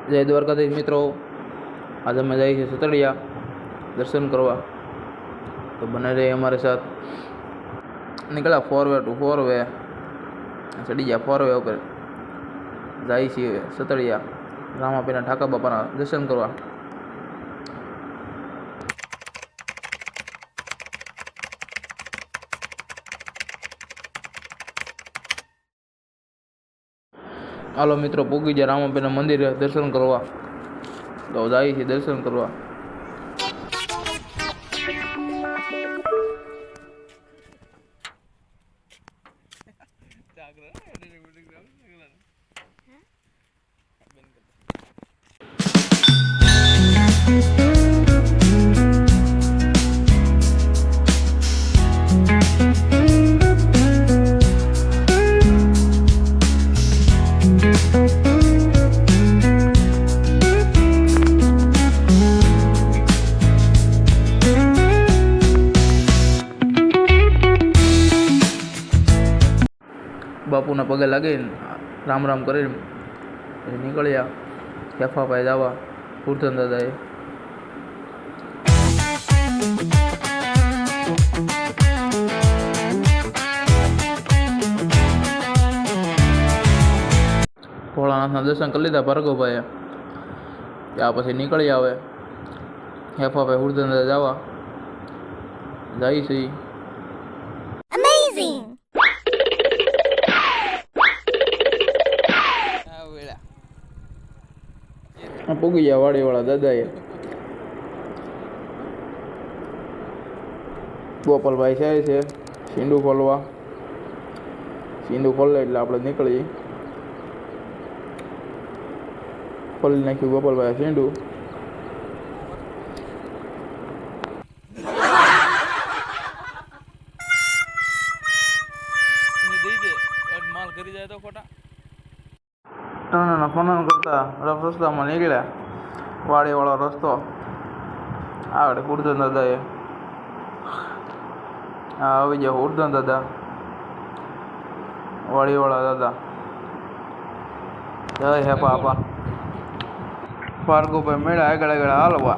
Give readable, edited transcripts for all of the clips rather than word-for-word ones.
जय द्वारकाधीश मित्रों, आज અમે જઈએ છીએ સતડિયા દર્શન કરવા, તો બને रहे हमारे साथ। निकला 4 टू 4 चढ़ी गया 4 पर जाई छे सतडिया रामापीना ठाकर बापाना दर्शन करवा। हालो मित्रों, पूगी जा रामापीना मंदिर दर्शन करवा, तो जाई छे दर्शन करवा। बापूना पगे लगे राम राम कर निकलिया केफा पाए जावा पूर्तन दादाए। भोलानाथ दर्शन कर लीधा भार्गव भाई, त्या पछी निकली आवे हेफा भाई हुरधन दादा जावा जाई छे। पूगी गया वाड़ी वाला दादा ये गोपाल भाई से सींडू खोलवा, सींडू खोले એટલે આપણે નીકળી ખોલી નાખ્યું ગોપાલ ભાઈ सींडू। माल करी जाए तो खोटा फोन करता रस्ता में निकल्या वाड़ी वाला रस्तो आवड़े हुरधन दादा ए आई जाओ हुरधन दादा वाड़ी वाला दादा जय है पापा भार्गव भाई मेड़ा आगे आगे हालवा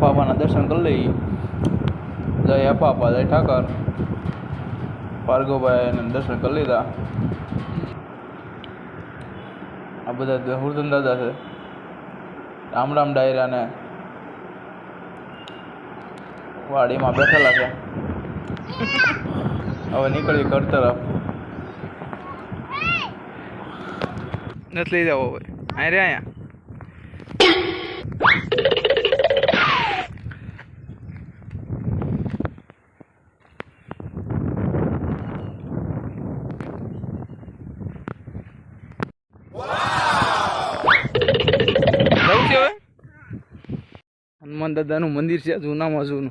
पापा ना दर्शन कर ली। जय पापा जय ठाकर भार्गव भाई ने दर्शन कर लीधा। आ बधा हुरधन दादा से राम राम डायरा ने वाड़ी में बैठेला है। हवे निकली घर तरफ नत लई जाओ भाई आ रे आया हनुमान दादा नु मंदिर है जूना में जूनु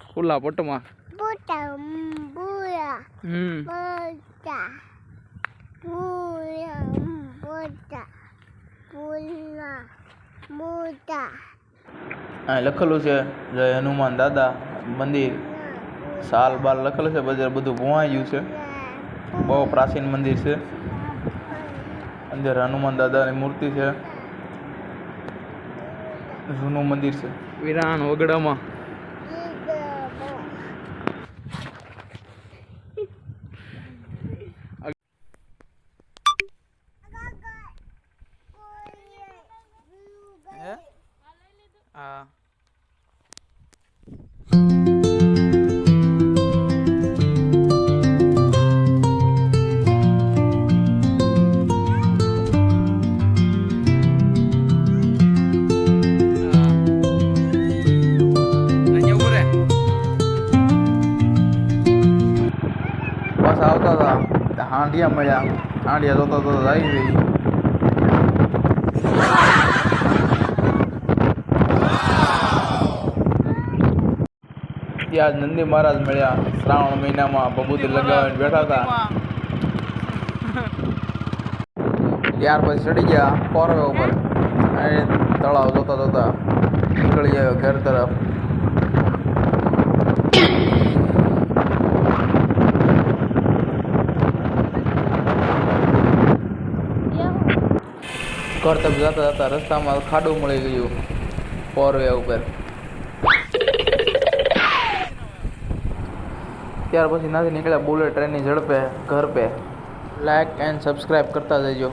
खुला पट में लखेलू है जय हनुमान दादा मंदिर साल बार लखेलू है बधु भोवाई गयु है। बहुत प्राचीन मंदिर है, अंदर हनुमान दादा की मूर्ति है, जूनु मंदिर है विरान वगड़ा में। हाँ बस आता था हांडिया मिला, हांडिया तो आई गई। આજ નંદી મહારાજ મળ્યા શ્રાવણ મહિનામાં બબૂતી લગાવીને બેઠા હતા. ત્યાર પછી ચડી ગયા ફોરવે ઉપર અને તળાવ જોતા જોતા નીકળી ગયા ઘર તરફ. ઘર તરફ જતા જતા રસ્તામાં ખાડું મળી ગયું ફોરવે ઉપર. ત્યાર પછી નાથી નીકળ્યા બુલેટ ટ્રેનની ઝડપે ઘર પે. લાઇક એન્ડ સબસ્ક્રાઈબ કરતા જજો.